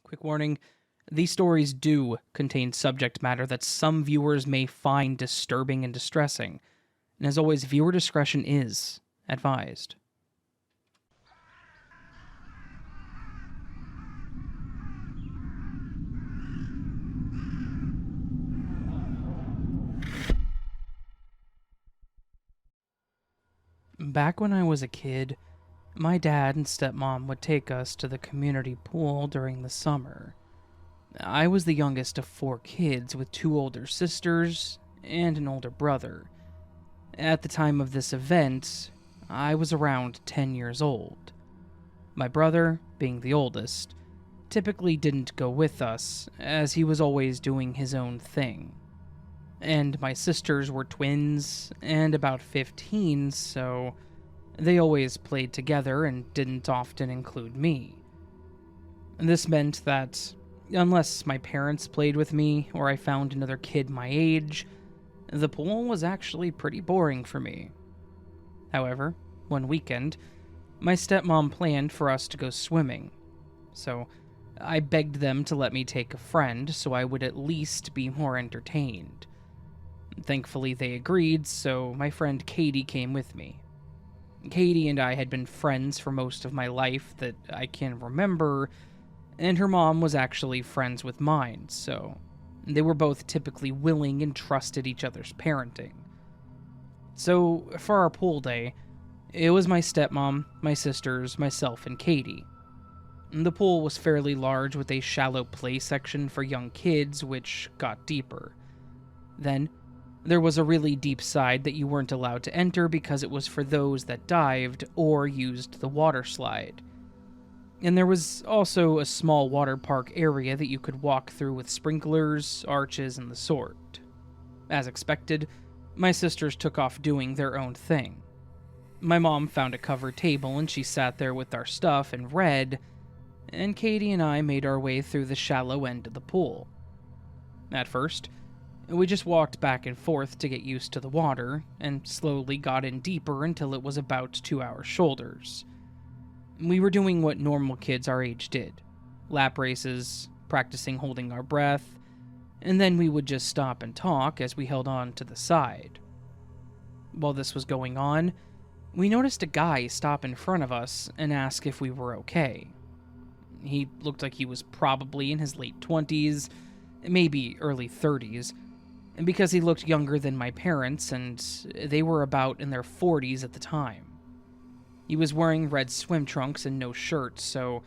Quick warning, these stories do contain subject matter that some viewers may find disturbing and distressing, and as always, viewer discretion is advised. Back when I was a kid, my dad and stepmom would take us to the community pool during the summer. I was the youngest of 4 kids with 2 older sisters and an older brother. At the time of this event, I was around 10 years old. My brother, being the oldest, typically didn't go with us, as he was always doing his own thing. And my sisters were twins and about 15, so they always played together and didn't often include me. This meant that, unless my parents played with me or I found another kid my age, the pool was actually pretty boring for me. However, one weekend, my stepmom planned for us to go swimming, so I begged them to let me take a friend so I would at least be more entertained. Thankfully, they agreed, so my friend Katie came with me. Katie and I had been friends for most of my life that I can remember, and her mom was actually friends with mine, so they were both typically willing and trusted each other's parenting. So, for our pool day, it was my stepmom, my sisters, myself, and Katie. The pool was fairly large with a shallow play section for young kids, which got deeper. Then, there was a really deep side that you weren't allowed to enter because it was for those that dived or used the water slide. And there was also a small water park area that you could walk through with sprinklers, arches, and the sort. As expected, my sisters took off doing their own thing. My mom found a covered table and she sat there with our stuff and read, and Katie and I made our way through the shallow end of the pool. At first, we just walked back and forth to get used to the water, and slowly got in deeper until it was about to our shoulders. We were doing what normal kids our age did. Lap races, practicing holding our breath, and then we would just stop and talk as we held on to the side. While this was going on, we noticed a guy stop in front of us and ask if we were okay. He looked like he was probably in his late 20s, maybe early 30s, and because he looked younger than my parents, and they were about in their 40s at the time. He was wearing red swim trunks and no shirt, so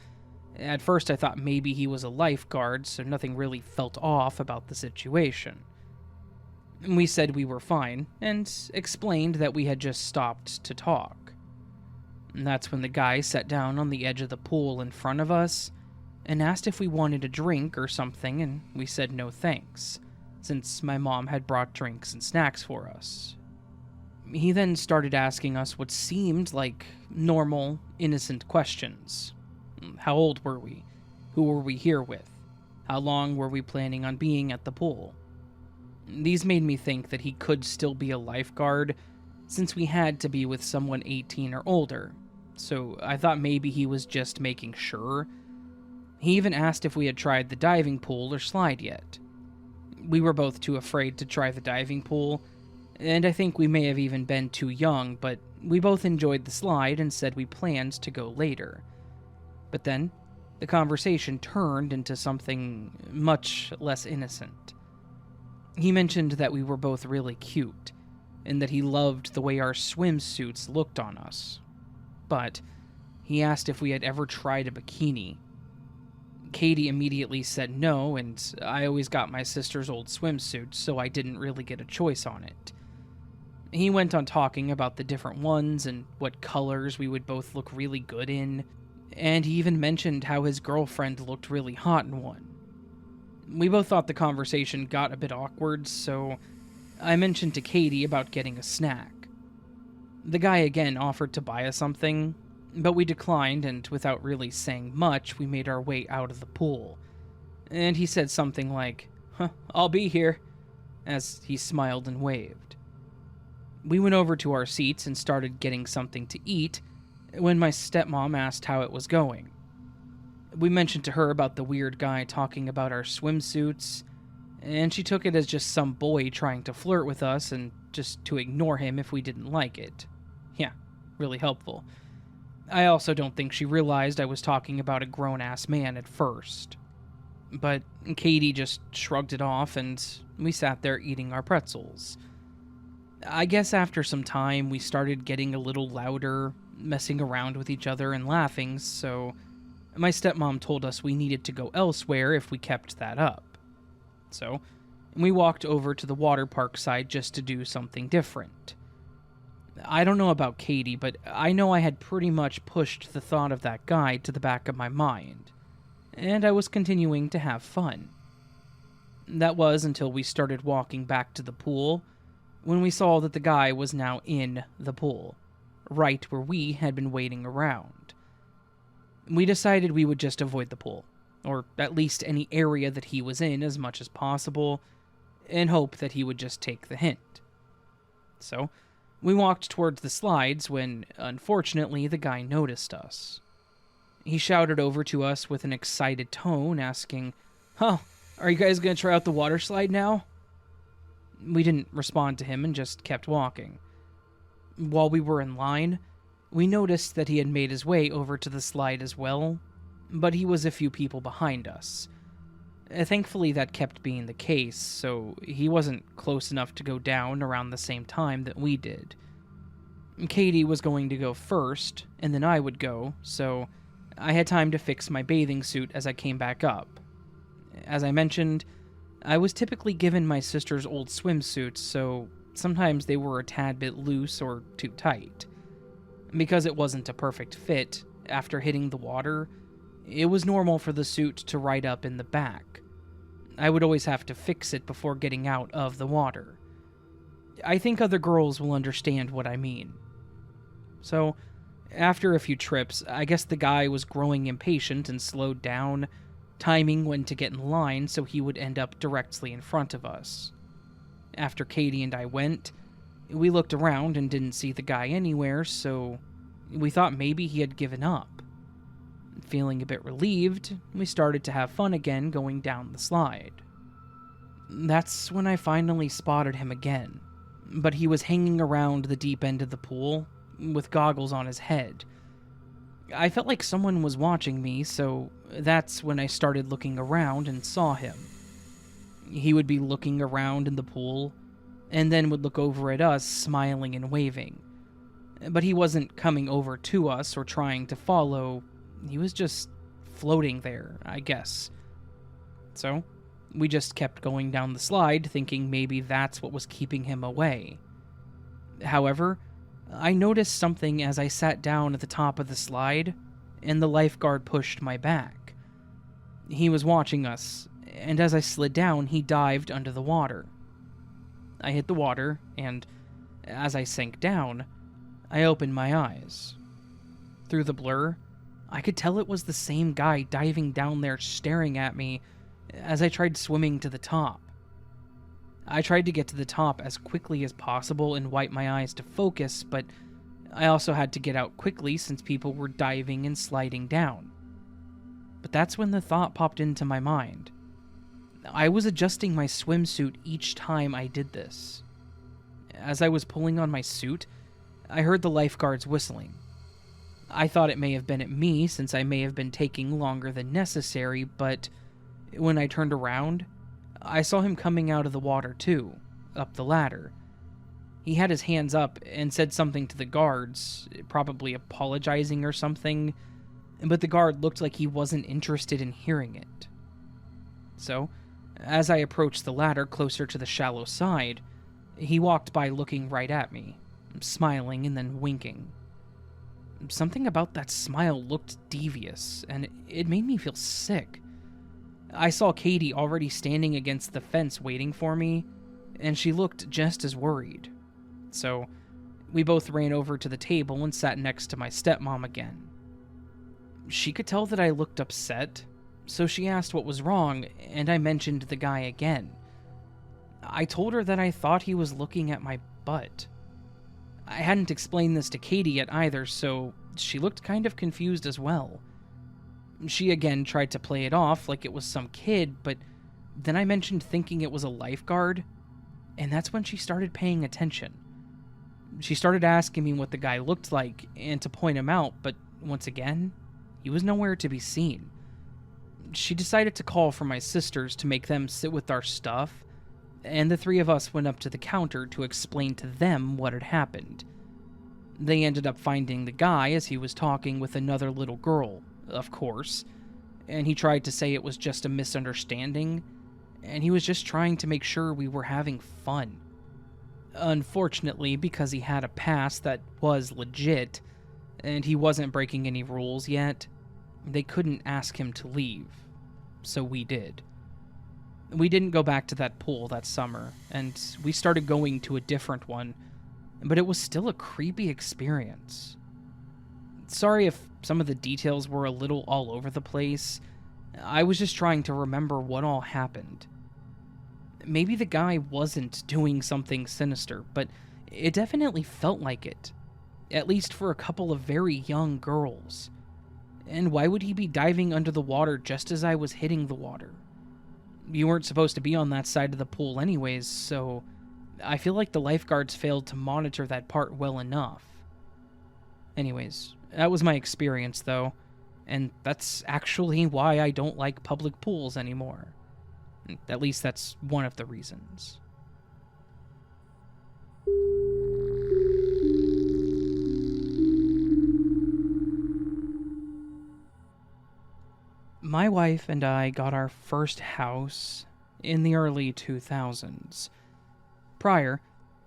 at first I thought maybe he was a lifeguard, so nothing really felt off about the situation. We said we were fine, and explained that we had just stopped to talk. And that's when the guy sat down on the edge of the pool in front of us, and asked if we wanted a drink or something, and we said no thanks, since my mom had brought drinks and snacks for us. He then started asking us what seemed like normal, innocent questions. How old were we? Who were we here with? How long were we planning on being at the pool? These made me think that he could still be a lifeguard, since we had to be with someone 18 or older, so I thought maybe he was just making sure. He even asked if we had tried the diving pool or slide yet. We were both too afraid to try the diving pool, and I think we may have even been too young, but we both enjoyed the slide and said we planned to go later. But then, the conversation turned into something much less innocent. He mentioned that we were both really cute, and that he loved the way our swimsuits looked on us. But he asked if we had ever tried a bikini. Katie immediately said no, and I always got my sister's old swimsuit, so I didn't really get a choice on it. He went on talking about the different ones and what colors we would both look really good in, and he even mentioned how his girlfriend looked really hot in one. We both thought the conversation got a bit awkward, so I mentioned to Katie about getting a snack. The guy again offered to buy us something, but we declined, and without really saying much, we made our way out of the pool. And he said something like, "I'll be here," as he smiled and waved. We went over to our seats and started getting something to eat when my stepmom asked how it was going. We mentioned to her about the weird guy talking about our swimsuits, and she took it as just some boy trying to flirt with us and just to ignore him if we didn't like it. Yeah, really helpful. I also don't think she realized I was talking about a grown-ass man at first. But Katie just shrugged it off, and we sat there eating our pretzels. I guess after some time, we started getting a little louder, messing around with each other and laughing, so my stepmom told us we needed to go elsewhere if we kept that up. So we walked over to the water park side just to do something different. I don't know about Katie, but I know I had pretty much pushed the thought of that guy to the back of my mind, and I was continuing to have fun. That was until we started walking back to the pool, when we saw that the guy was now in the pool, right where we had been waiting around. We decided we would just avoid the pool, or at least any area that he was in as much as possible, and hope that he would just take the hint. So, we walked towards the slides when, unfortunately, the guy noticed us. He shouted over to us with an excited tone, asking, "Oh, are you guys going to try out the water slide now?" We didn't respond to him and just kept walking. While we were in line, we noticed that he had made his way over to the slide as well, but he was a few people behind us. Thankfully, that kept being the case, so he wasn't close enough to go down around the same time that we did. Katie was going to go first, and then I would go, so I had time to fix my bathing suit as I came back up. As I mentioned, I was typically given my sister's old swimsuits, so sometimes they were a tad bit loose or too tight. Because it wasn't a perfect fit, after hitting the water, it was normal for the suit to ride up in the back. I would always have to fix it before getting out of the water. I think other girls will understand what I mean. So, after a few trips, I guess the guy was growing impatient and slowed down, timing when to get in line so he would end up directly in front of us. After Katie and I went, we looked around and didn't see the guy anywhere, so we thought maybe he had given up. Feeling a bit relieved, we started to have fun again going down the slide. That's when I finally spotted him again, but he was hanging around the deep end of the pool, with goggles on his head. I felt like someone was watching me, so that's when I started looking around and saw him. He would be looking around in the pool, and then would look over at us, smiling and waving. But he wasn't coming over to us or trying to follow. He was just floating there, I guess. So, we just kept going down the slide, thinking maybe that's what was keeping him away. However, I noticed something as I sat down at the top of the slide, and the lifeguard pushed my back. He was watching us, and as I slid down, he dived under the water. I hit the water, and as I sank down, I opened my eyes. Through the blur, I could tell it was the same guy diving down there staring at me as I tried swimming to the top. I tried to get to the top as quickly as possible and wipe my eyes to focus, but I also had to get out quickly since people were diving and sliding down. But that's when the thought popped into my mind. I was adjusting my swimsuit each time I did this. As I was pulling on my suit, I heard the lifeguards whistling. I thought it may have been at me since I may have been taking longer than necessary, but when I turned around, I saw him coming out of the water too, up the ladder. He had his hands up and said something to the guards, probably apologizing or something, but the guard looked like he wasn't interested in hearing it. So, as I approached the ladder closer to the shallow side, he walked by looking right at me, smiling and then winking. Something about that smile looked devious, and it made me feel sick. I saw Katie already standing against the fence waiting for me, and she looked just as worried. So, we both ran over to the table and sat next to my stepmom again. She could tell that I looked upset, so she asked what was wrong, and I mentioned the guy again. I told her that I thought he was looking at my butt. I hadn't explained this to Katie yet either, so she looked kind of confused as well. She again tried to play it off like it was some kid, but then I mentioned thinking it was a lifeguard, and that's when she started paying attention. She started asking me what the guy looked like and to point him out, but once again, he was nowhere to be seen. She decided to call for my sisters to make them sit with our stuff, and the three of us went up to the counter to explain to them what had happened. They ended up finding the guy as he was talking with another little girl, of course, and he tried to say it was just a misunderstanding, and he was just trying to make sure we were having fun. Unfortunately, because he had a pass that was legit, and he wasn't breaking any rules yet, they couldn't ask him to leave, so we did. We didn't go back to that pool that summer, and we started going to a different one, but it was still a creepy experience. Sorry if some of the details were a little all over the place. I was just trying to remember what all happened. Maybe the guy wasn't doing something sinister, but it definitely felt like it. At least for a couple of very young girls. And why would he be diving under the water just as I was hitting the water? You weren't supposed to be on that side of the pool anyways, so I feel like the lifeguards failed to monitor that part well enough. Anyways, that was my experience though, and that's actually why I don't like public pools anymore. At least that's one of the reasons. My wife and I got our first house in the early 2000s. Prior,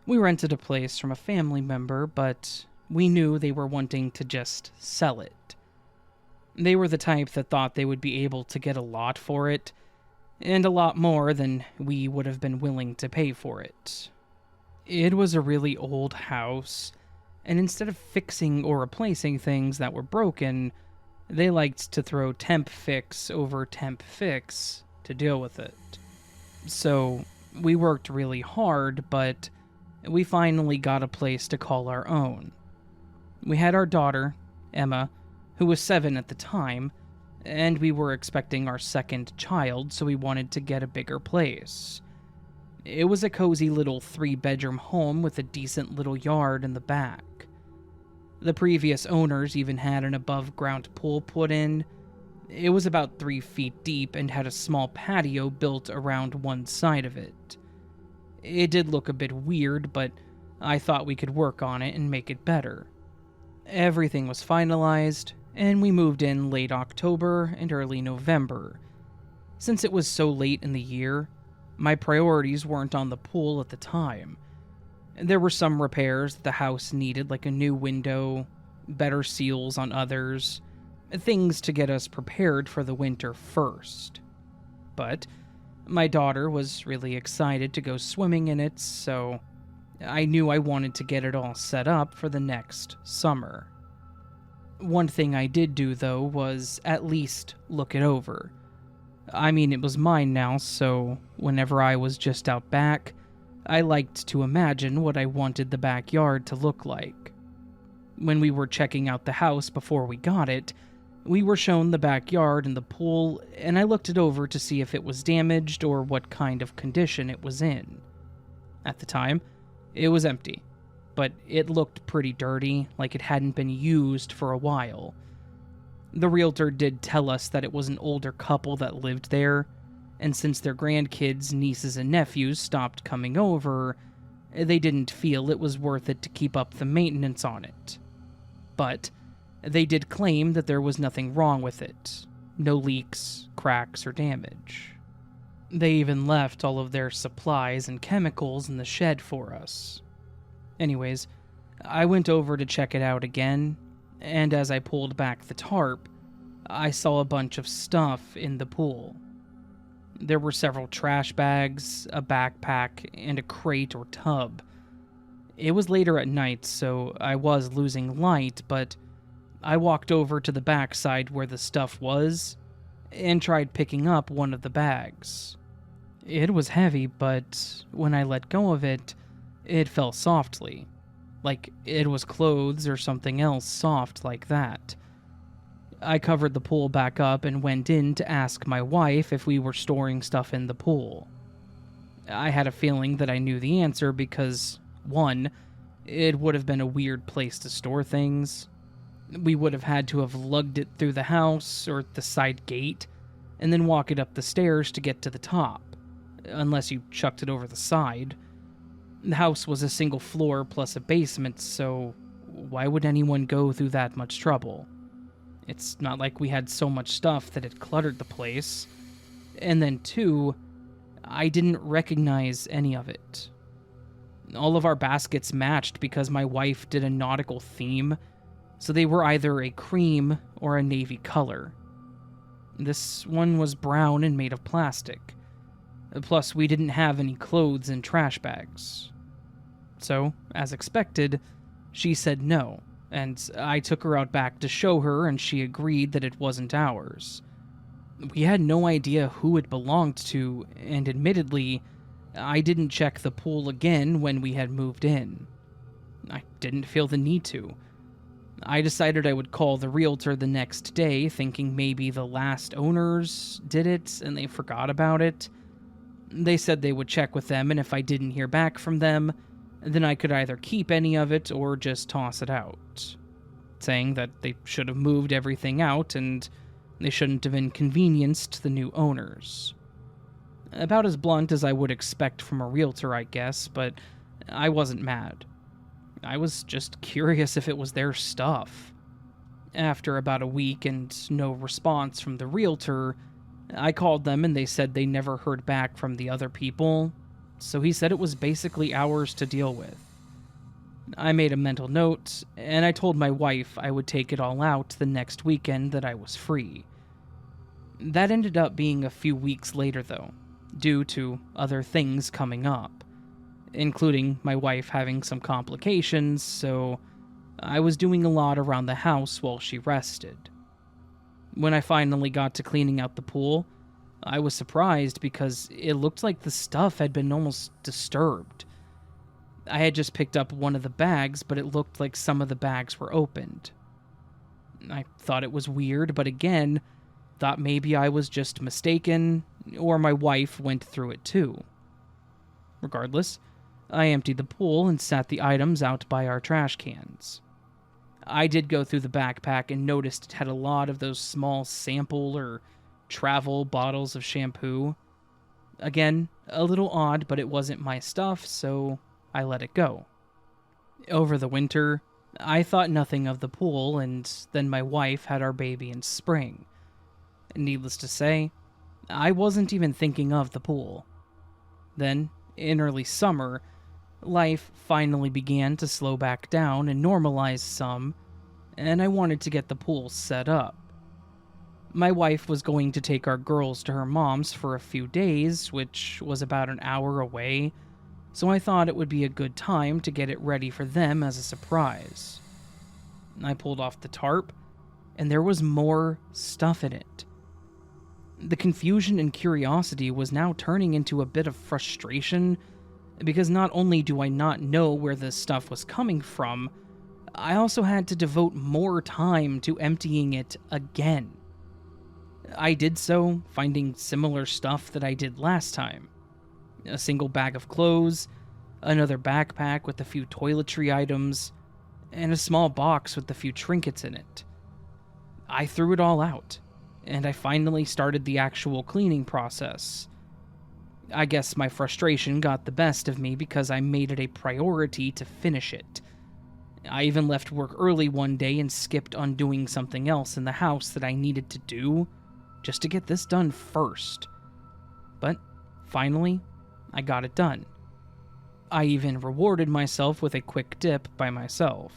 we rented a place from a family member, but we knew they were wanting to just sell it. They were the type that thought they would be able to get a lot for it, and a lot more than we would have been willing to pay for it. It was a really old house, and instead of fixing or replacing things that were broken, they liked to throw temp fix over temp fix to deal with it. So, we worked really hard, but we finally got a place to call our own. We had our daughter, Emma, who was 7 at the time, and we were expecting our second child, so we wanted to get a bigger place. It was a cozy little 3-bedroom home with a decent little yard in the back. The previous owners even had an above-ground pool put in. It was about 3 feet deep and had a small patio built around one side of it. It did look a bit weird, but I thought we could work on it and make it better. Everything was finalized, and we moved in late October and early November. Since it was so late in the year, my priorities weren't on the pool at the time. There were some repairs that the house needed, like a new window, better seals on others, things to get us prepared for the winter first. But my daughter was really excited to go swimming in it, so I knew I wanted to get it all set up for the next summer. One thing I did do, though, was at least look it over. I mean, it was mine now, so whenever I was just out back, I liked to imagine what I wanted the backyard to look like. When we were checking out the house before we got it, we were shown the backyard and the pool, and I looked it over to see if it was damaged or what kind of condition it was in. At the time, it was empty, but it looked pretty dirty, like it hadn't been used for a while. The realtor did tell us that it was an older couple that lived there, and since their grandkids, nieces, and nephews stopped coming over, they didn't feel it was worth it to keep up the maintenance on it. But they did claim that there was nothing wrong with it. No leaks, cracks, or damage. They even left all of their supplies and chemicals in the shed for us. Anyways, I went over to check it out again, and as I pulled back the tarp, I saw a bunch of stuff in the pool. There were several trash bags, a backpack, and a crate or tub. It was later at night, so I was losing light, but I walked over to the backside where the stuff was, and tried picking up one of the bags. It was heavy, but when I let go of it, it fell softly, like it was clothes or something else soft like that. I covered the pool back up and went in to ask my wife if we were storing stuff in the pool. I had a feeling that I knew the answer because, one, it would have been a weird place to store things. We would have had to have lugged it through the house or the side gate, and then walk it up the stairs to get to the top, unless you chucked it over the side. The house was a single floor plus a basement, so why would anyone go through that much trouble? It's not like we had so much stuff that it cluttered the place. And then two, I didn't recognize any of it. All of our baskets matched because my wife did a nautical theme, so they were either a cream or a navy color. This one was brown and made of plastic. Plus, we didn't have any clothes in trash bags. So, as expected, she said no, and I took her out back to show her, and she agreed that it wasn't ours. We had no idea who it belonged to, and admittedly, I didn't check the pool again when we had moved in. I didn't feel the need to. I decided I would call the realtor the next day, thinking maybe the last owners did it and they forgot about it. They said they would check with them, and if I didn't hear back from them, then I could either keep any of it or just toss it out, saying that they should have moved everything out and they shouldn't have inconvenienced the new owners. About as blunt as I would expect from a realtor, I guess, but I wasn't mad. I was just curious if it was their stuff. After about a week and no response from the realtor, I called them and they said they never heard back from the other people, so he said it was basically ours to deal with. I made a mental note, and I told my wife I would take it all out the next weekend that I was free. That ended up being a few weeks later, though, due to other things coming up, including my wife having some complications, so I was doing a lot around the house while she rested. When I finally got to cleaning out the pool, I was surprised because it looked like the stuff had been almost disturbed. I had just picked up one of the bags, but it looked like some of the bags were opened. I thought it was weird, but again, thought maybe I was just mistaken, or my wife went through it too. Regardless, I emptied the pool and sat the items out by our trash cans. I did go through the backpack and noticed it had a lot of those small sample or travel bottles of shampoo. Again, a little odd, but it wasn't my stuff, so I let it go. Over the winter, I thought nothing of the pool, and then my wife had our baby in spring. Needless to say, I wasn't even thinking of the pool. Then, in early summer, life finally began to slow back down and normalize some, and I wanted to get the pool set up. My wife was going to take our girls to her mom's for a few days, which was about an hour away, so I thought it would be a good time to get it ready for them as a surprise. I pulled off the tarp, and there was more stuff in it. The confusion and curiosity was now turning into a bit of frustration, because not only do I not know where this stuff was coming from, I also had to devote more time to emptying it again. I did so, finding similar stuff that I did last time. A single bag of clothes, another backpack with a few toiletry items, and a small box with a few trinkets in it. I threw it all out, and I finally started the actual cleaning process. I guess my frustration got the best of me because I made it a priority to finish it. I even left work early one day and skipped on doing something else in the house that I needed to do, just to get this done first. But finally, I got it done. I even rewarded myself with a quick dip by myself.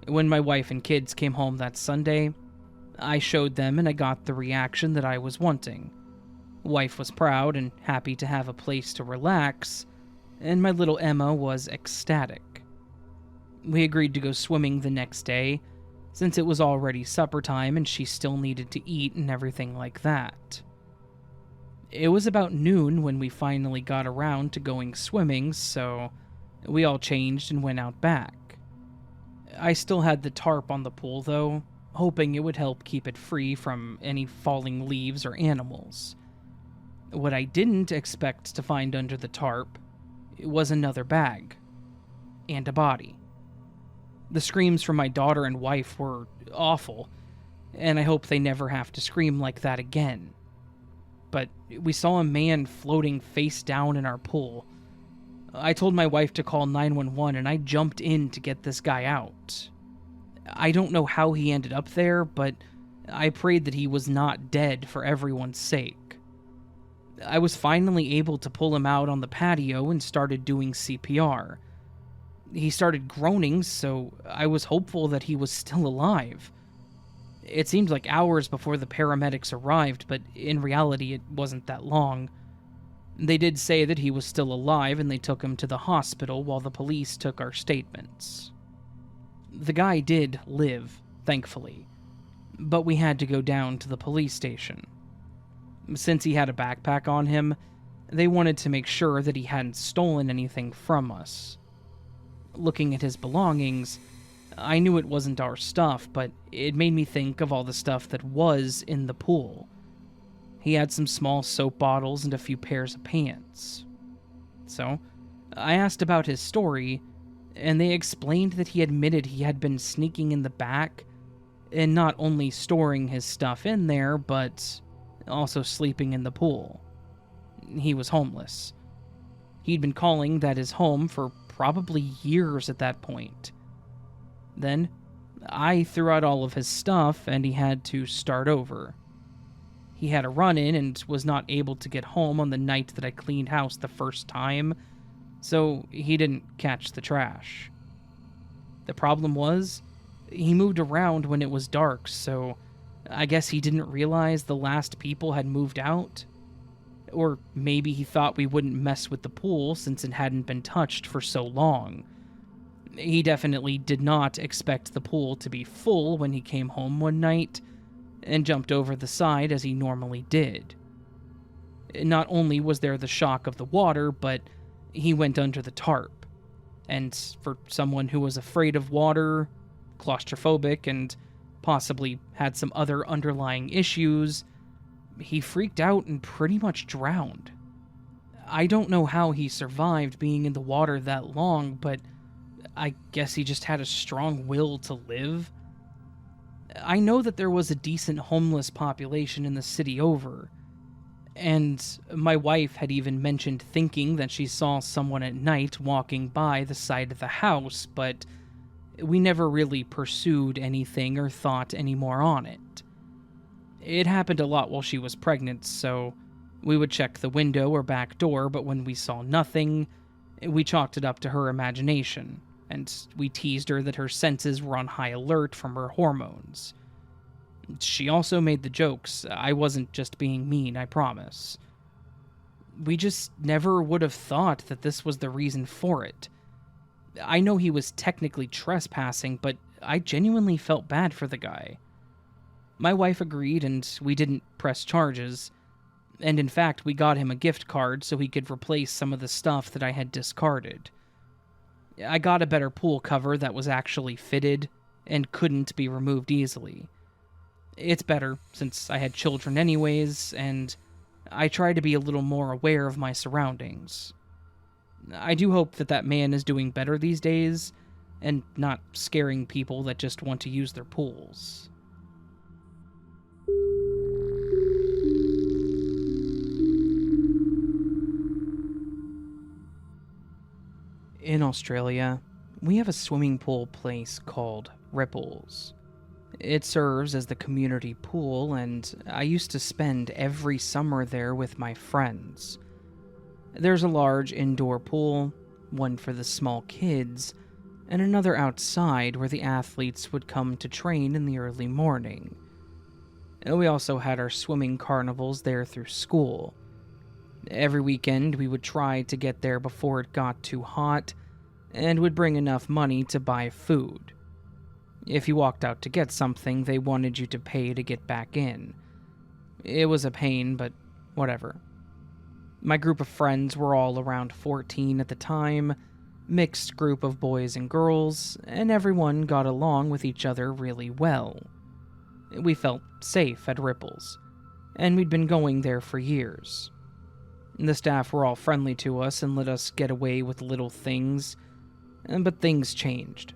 When my wife and kids came home that Sunday, I showed them and I got the reaction that I was wanting. Wife was proud and happy to have a place to relax, and my little Emma was ecstatic. We agreed to go swimming the next day, since it was already supper time and she still needed to eat and everything like that. It was about noon when we finally got around to going swimming, so we all changed and went out back. I still had the tarp on the pool though, hoping it would help keep it free from any falling leaves or animals. What I didn't expect to find under the tarp was another bag and a body. The screams from my daughter and wife were awful, and I hope they never have to scream like that again. But we saw a man floating face down in our pool. I told my wife to call 911 and I jumped in to get this guy out. I don't know how he ended up there, but I prayed that he was not dead for everyone's sake. I was finally able to pull him out on the patio and started doing CPR. He started groaning, so I was hopeful that he was still alive. It seemed like hours before the paramedics arrived, but in reality it wasn't that long. They did say that he was still alive and they took him to the hospital while the police took our statements. The guy did live, thankfully, but we had to go down to the police station. Since he had a backpack on him, they wanted to make sure that he hadn't stolen anything from us. Looking at his belongings, I knew it wasn't our stuff, but it made me think of all the stuff that was in the pool. He had some small soap bottles and a few pairs of pants. So, I asked about his story, and they explained that he admitted he had been sneaking in the back and not only storing his stuff in there, but also sleeping in the pool. He was homeless. He'd been calling that his home for probably years at that point. Then, I threw out all of his stuff and he had to start over. He had a run-in and was not able to get home on the night that I cleaned house the first time, so he didn't catch the trash. The problem was, he moved around when it was dark, so I guess he didn't realize the last people had moved out. Or maybe he thought we wouldn't mess with the pool since it hadn't been touched for so long. He definitely did not expect the pool to be full when he came home one night, and jumped over the side as he normally did. Not only was there the shock of the water, but he went under the tarp. And for someone who was afraid of water, claustrophobic, and possibly had some other underlying issues, he freaked out and pretty much drowned. I don't know how he survived being in the water that long, but I guess he just had a strong will to live. I know that there was a decent homeless population in the city over, and my wife had even mentioned thinking that she saw someone at night walking by the side of the house, but we never really pursued anything or thought any more on it. It happened a lot while she was pregnant, so we would check the window or back door, but when we saw nothing, we chalked it up to her imagination, and we teased her that her senses were on high alert from her hormones. She also made the jokes. I wasn't just being mean, I promise. We just never would have thought that this was the reason for it. I know he was technically trespassing, but I genuinely felt bad for the guy. My wife agreed, and we didn't press charges. And in fact, we got him a gift card so he could replace some of the stuff that I had discarded. I got a better pool cover that was actually fitted and couldn't be removed easily. It's better, since I had children anyways, and I try to be a little more aware of my surroundings. I do hope that that man is doing better these days, and not scaring people that just want to use their pools. In Australia, we have a swimming pool place called Ripples. It serves as the community pool, and I used to spend every summer there with my friends. There's a large indoor pool, one for the small kids, and another outside where the athletes would come to train in the early morning. We also had our swimming carnivals there through school. Every weekend, we would try to get there before it got too hot, and would bring enough money to buy food. If you walked out to get something, they wanted you to pay to get back in. It was a pain, but whatever. My group of friends were all around 14 at the time, mixed group of boys and girls, and everyone got along with each other really well. We felt safe at Ripples, and we'd been going there for years. The staff were all friendly to us and let us get away with little things, but things changed,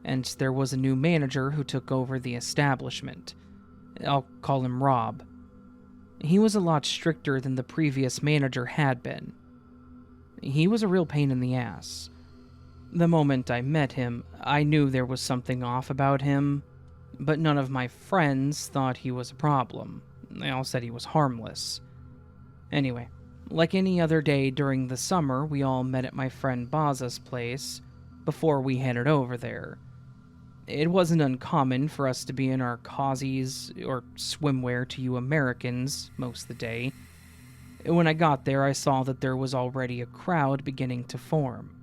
and there was a new manager who took over the establishment. I'll call him Rob. He was a lot stricter than the previous manager had been. He was a real pain in the ass. The moment I met him, I knew there was something off about him, but none of my friends thought he was a problem. They all said he was harmless. Anyway, like any other day during the summer, we all met at my friend Baza's place before we headed over there. It wasn't uncommon for us to be in our cozies or swimwear to you Americans most of the day. When I got there, I saw that there was already a crowd beginning to form.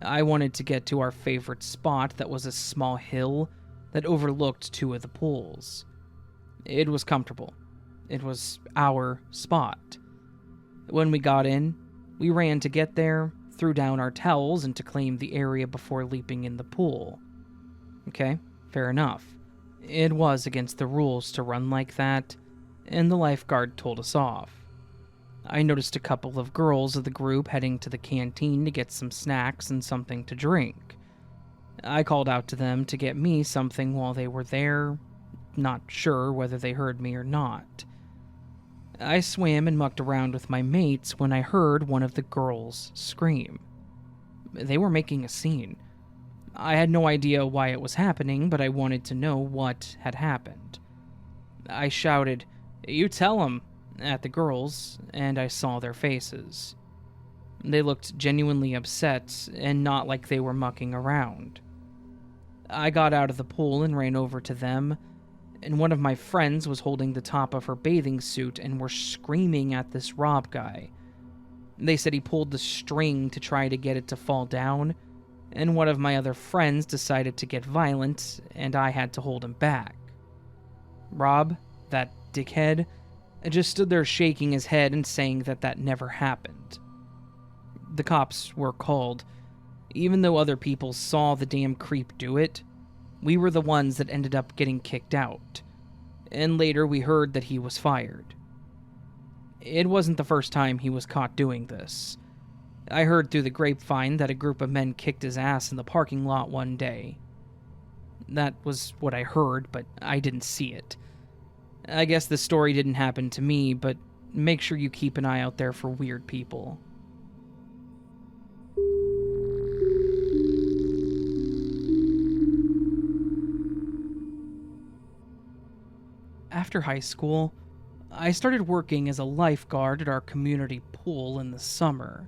I wanted to get to our favorite spot that was a small hill that overlooked two of the pools. It was comfortable. It was our spot. When we got in, we ran to get there, threw down our towels, and to claim the area before leaping in the pool. Okay, fair enough. It was against the rules to run like that, and the lifeguard told us off. I noticed a couple of girls of the group heading to the canteen to get some snacks and something to drink. I called out to them to get me something while they were there, not sure whether they heard me or not. I swam and mucked around with my mates when I heard one of the girls scream. They were making a scene. I had no idea why it was happening, but I wanted to know what had happened. I shouted, "You tell 'em," at the girls, and I saw their faces. They looked genuinely upset and not like they were mucking around. I got out of the pool and ran over to them, and one of my friends was holding the top of her bathing suit and were screaming at this Rob guy. They said he pulled the string to try to get it to fall down, and one of my other friends decided to get violent, and I had to hold him back. Rob, that dickhead, just stood there shaking his head and saying that never happened. The cops were called. Even though other people saw the damn creep do it, we were the ones that ended up getting kicked out, and later we heard that he was fired. It wasn't the first time he was caught doing this. I heard through the grapevine that a group of men kicked his ass in the parking lot one day. That was what I heard, but I didn't see it. I guess the story didn't happen to me, but make sure you keep an eye out there for weird people. After high school, I started working as a lifeguard at our community pool in the summer.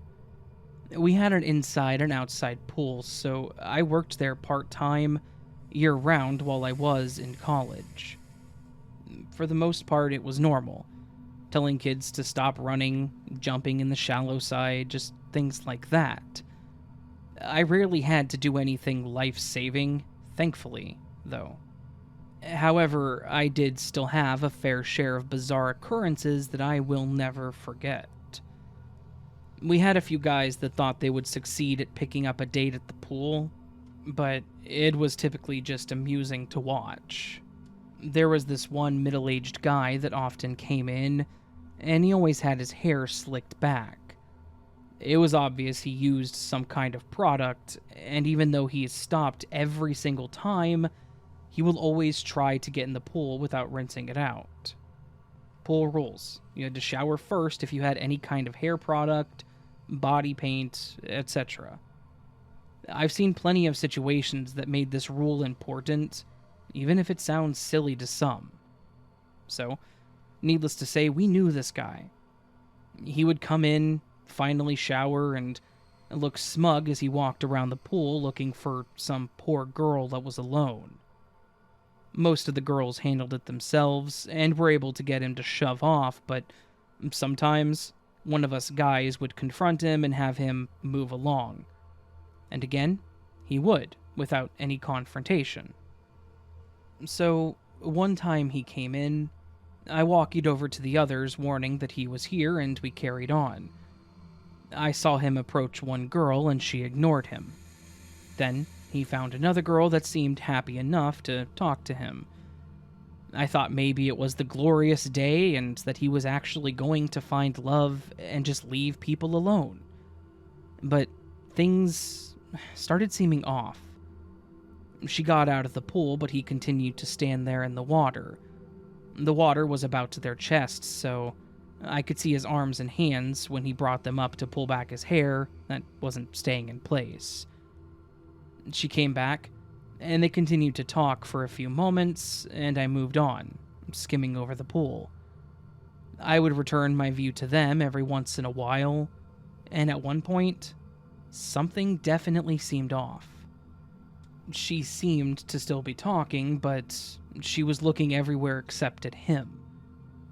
We had an inside and outside pool, so I worked there part-time, year-round while I was in college. For the most part, it was normal. Telling kids to stop running, jumping in the shallow side, just things like that. I rarely had to do anything life-saving, thankfully, though. However, I did still have a fair share of bizarre occurrences that I will never forget. We had a few guys that thought they would succeed at picking up a date at the pool, but it was typically just amusing to watch. There was this one middle-aged guy that often came in, and he always had his hair slicked back. It was obvious he used some kind of product, and even though he is stopped every single time, he will always try to get in the pool without rinsing it out. Pool rules. You had to shower first if you had any kind of hair product, body paint, etc. I've seen plenty of situations that made this rule important, even if it sounds silly to some. So, needless to say, we knew this guy. He would come in, finally shower, and look smug as he walked around the pool looking for some poor girl that was alone. Most of the girls handled it themselves and were able to get him to shove off, but sometimes one of us guys would confront him and have him move along. And again, he would, without any confrontation. So, one time he came in, I walkied over to the others, warning that he was here, and we carried on. I saw him approach one girl, and she ignored him. Then, he found another girl that seemed happy enough to talk to him. I thought maybe it was the glorious day and that he was actually going to find love and just leave people alone. But things started seeming off. She got out of the pool, but he continued to stand there in the water. The water was about to their chests, so I could see his arms and hands when he brought them up to pull back his hair that wasn't staying in place. She came back, and they continued to talk for a few moments, and I moved on, skimming over the pool. I would return my view to them every once in a while, and at one point, something definitely seemed off. She seemed to still be talking, but she was looking everywhere except at him.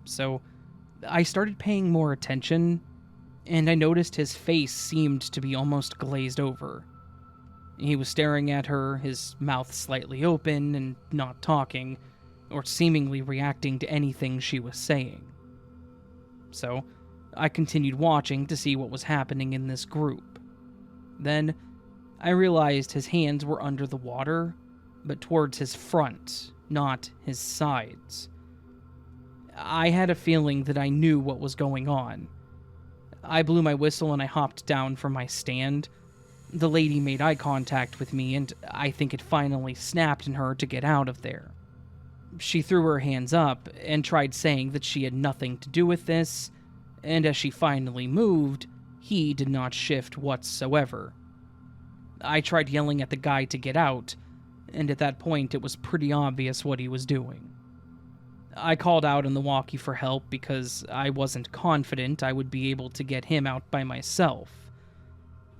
So I started paying more attention, and I noticed his face seemed to be almost glazed over. He was staring at her, his mouth slightly open and not talking, or seemingly reacting to anything she was saying. So I continued watching to see what was happening in this group. Then I realized his hands were under the water, but towards his front, not his sides. I had a feeling that I knew what was going on. I blew my whistle and I hopped down from my stand. The lady made eye contact with me, and I think it finally snapped in her to get out of there. She threw her hands up and tried saying that she had nothing to do with this, and as she finally moved, he did not shift whatsoever. I tried yelling at the guy to get out, and at that point it was pretty obvious what he was doing. I called out on the walkie for help because I wasn't confident I would be able to get him out by myself.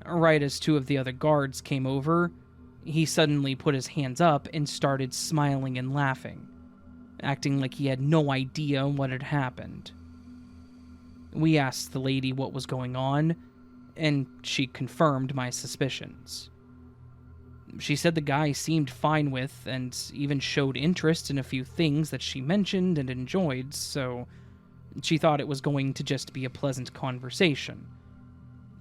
Right as two of the other guards came over, he suddenly put his hands up and started smiling and laughing, acting like he had no idea what had happened. We asked the lady what was going on, and she confirmed my suspicions. She said the guy seemed fine with, and even showed interest in a few things that she mentioned and enjoyed, so she thought it was going to just be a pleasant conversation.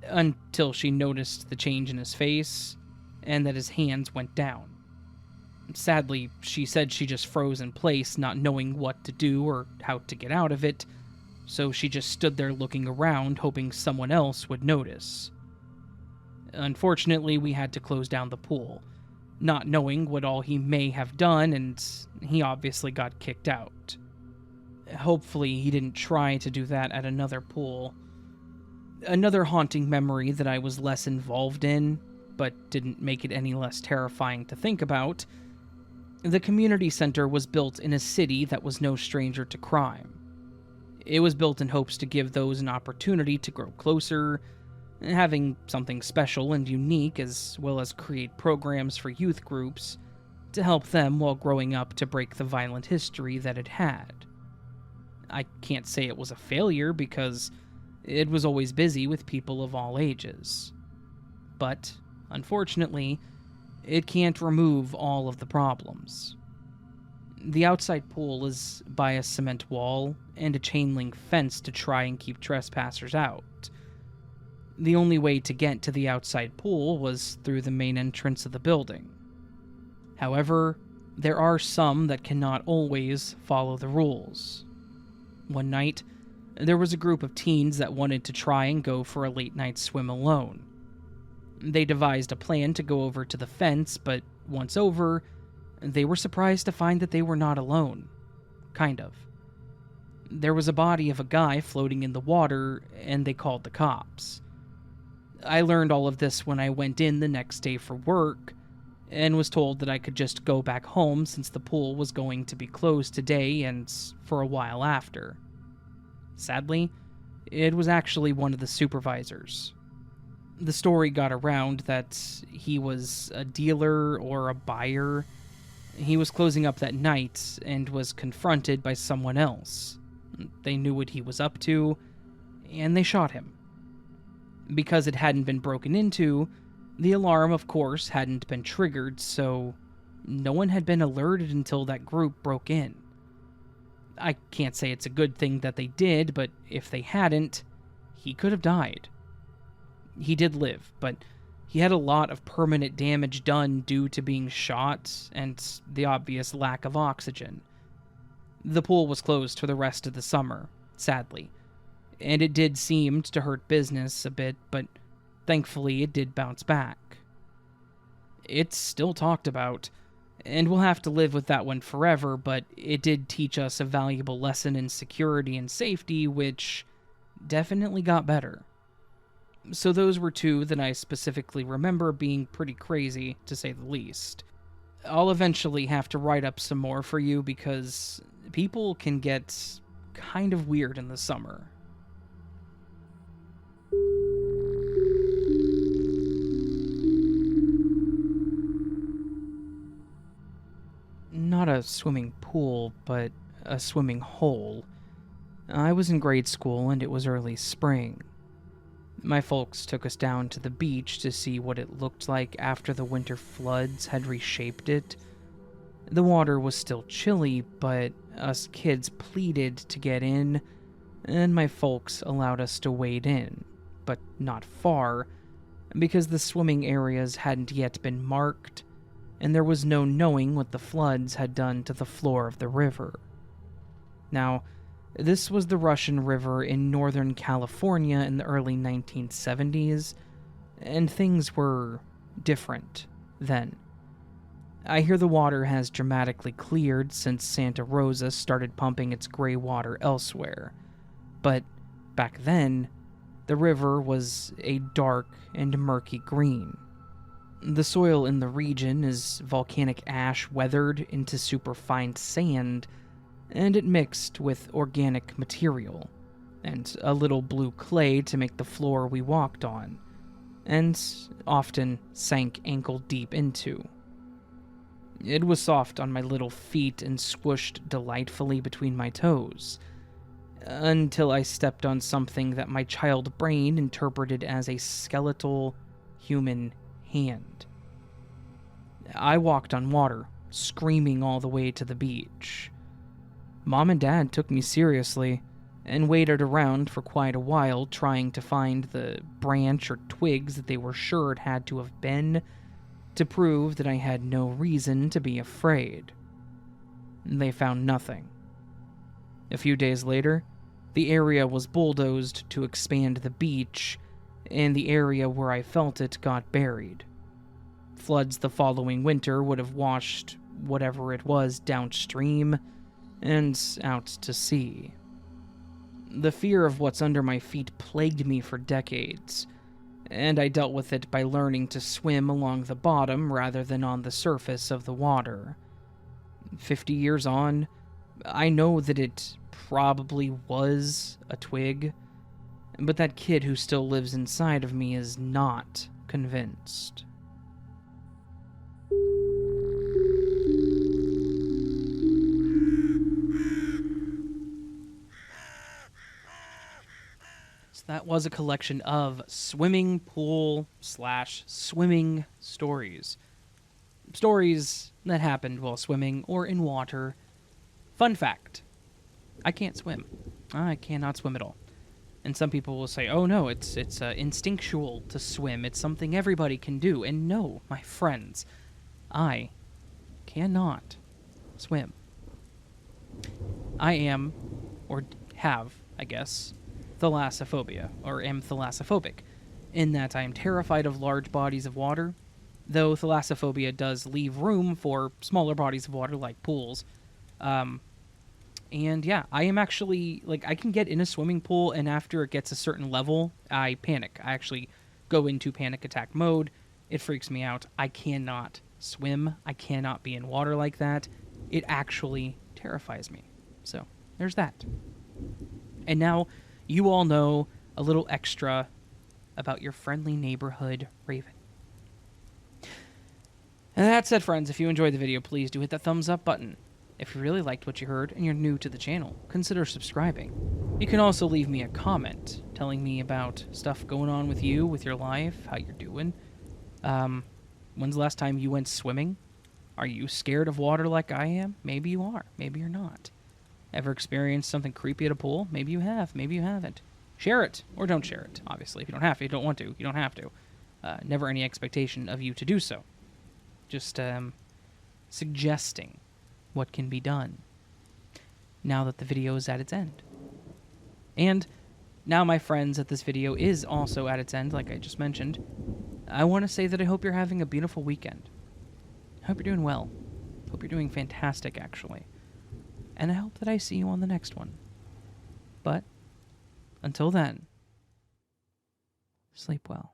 Until she noticed the change in his face, and that his hands went down. Sadly, she said she just froze in place, not knowing what to do or how to get out of it, so she just stood there looking around, hoping someone else would notice. Unfortunately, we had to close down the pool, not knowing what all he may have done, and he obviously got kicked out. Hopefully, he didn't try to do that at another pool. Another haunting memory that I was less involved in, but didn't make it any less terrifying to think about. The community center was built in a city that was no stranger to crime. It was built in hopes to give those an opportunity to grow closer, having something special and unique, as well as create programs for youth groups to help them while growing up to break the violent history that it had. I can't say it was a failure because it was always busy with people of all ages. But, unfortunately, it can't remove all of the problems. The outside pool is by a cement wall and a chain link fence to try and keep trespassers out. The only way to get to the outside pool was through the main entrance of the building. However, there are some that cannot always follow the rules. One night, there was a group of teens that wanted to try and go for a late-night swim alone. They devised a plan to go over to the fence, but once over, they were surprised to find that they were not alone. Kind of. There was a body of a guy floating in the water, and they called the cops. I learned all of this when I went in the next day for work, and was told that I could just go back home since the pool was going to be closed today and for a while after. Sadly, it was actually one of the supervisors. The story got around that he was a dealer or a buyer. He was closing up that night and was confronted by someone else. They knew what he was up to, and they shot him. Because it hadn't been broken into, the alarm, of course, hadn't been triggered, so no one had been alerted until that group broke in. I can't say it's a good thing that they did, but if they hadn't, he could have died. He did live, but he had a lot of permanent damage done due to being shot and the obvious lack of oxygen. The pool was closed for the rest of the summer, sadly, and it did seem to hurt business a bit, but thankfully it did bounce back. It's still talked about, and we'll have to live with that one forever, but it did teach us a valuable lesson in security and safety, which definitely got better. So those were two that I specifically remember being pretty crazy, to say the least. I'll eventually have to write up some more for you because people can get kind of weird in the summer. Not a swimming pool, but a swimming hole. I was in grade school and it was early spring. My folks took us down to the beach to see what it looked like after the winter floods had reshaped it. The water was still chilly, but us kids pleaded to get in, and my folks allowed us to wade in, but not far, because the swimming areas hadn't yet been marked, and there was no knowing what the floods had done to the floor of the river. Now, this was the Russian River in Northern California in the early 1970s, and things were different then. I hear the water has dramatically cleared since Santa Rosa started pumping its gray water elsewhere, but back then, the river was a dark and murky green. The soil in the region is volcanic ash weathered into superfine sand, and it mixed with organic material, and a little blue clay to make the floor we walked on, and often sank ankle deep into. It was soft on my little feet and squished delightfully between my toes, until I stepped on something that my child brain interpreted as a skeletal human hand. I walked on water, screaming all the way to the beach. Mom and Dad took me seriously and waited around for quite a while trying to find the branch or twigs that they were sure it had to have been to prove that I had no reason to be afraid. They found nothing. A few days later, the area was bulldozed to expand the beach, and the area where I felt it got buried. Floods the following winter would have washed whatever it was downstream and out to sea. The fear of what's under my feet plagued me for decades, and I dealt with it by learning to swim along the bottom rather than on the surface of the water. 50 years on, I know that it probably was a twig, but that kid who still lives inside of me is not convinced. That was a collection of swimming pool / swimming stories. Stories that happened while swimming or in water. Fun fact, I can't swim. I cannot swim at all. And some people will say, oh no, it's instinctual to swim. It's something everybody can do. And no, my friends, I cannot swim. I am, or have, I guess, thalassophobia, or am thalassophobic, in that I am terrified of large bodies of water, though thalassophobia does leave room for smaller bodies of water like pools. And yeah, I am actually, I can get in a swimming pool, and after it gets a certain level, I panic. I actually go into panic attack mode. It freaks me out. I cannot swim. I cannot be in water like that. It actually terrifies me. So, there's that. And now, you all know a little extra about your friendly neighborhood raven. And that said, friends, if you enjoyed the video, please do hit that thumbs up button. If you really liked what you heard and you're new to the channel, consider subscribing. You can also leave me a comment telling me about stuff going on with you, with your life, how you're doing. When's the last time you went swimming? Are you scared of water like I am? Maybe you are. Maybe you're not. Ever experienced something creepy at a pool? Maybe you have. Maybe you haven't. Share it, or don't share it, obviously. If you don't have to, you don't want to, you don't have to. Never any expectation of you to do so. Just suggesting what can be done. now that the video is at its end. And now, my friends, that this video is also at its end, like I just mentioned, I want to say that I hope you're having a beautiful weekend. I hope you're doing well. Hope you're doing fantastic, actually. And I hope that I see you on the next one. But, until then, sleep well.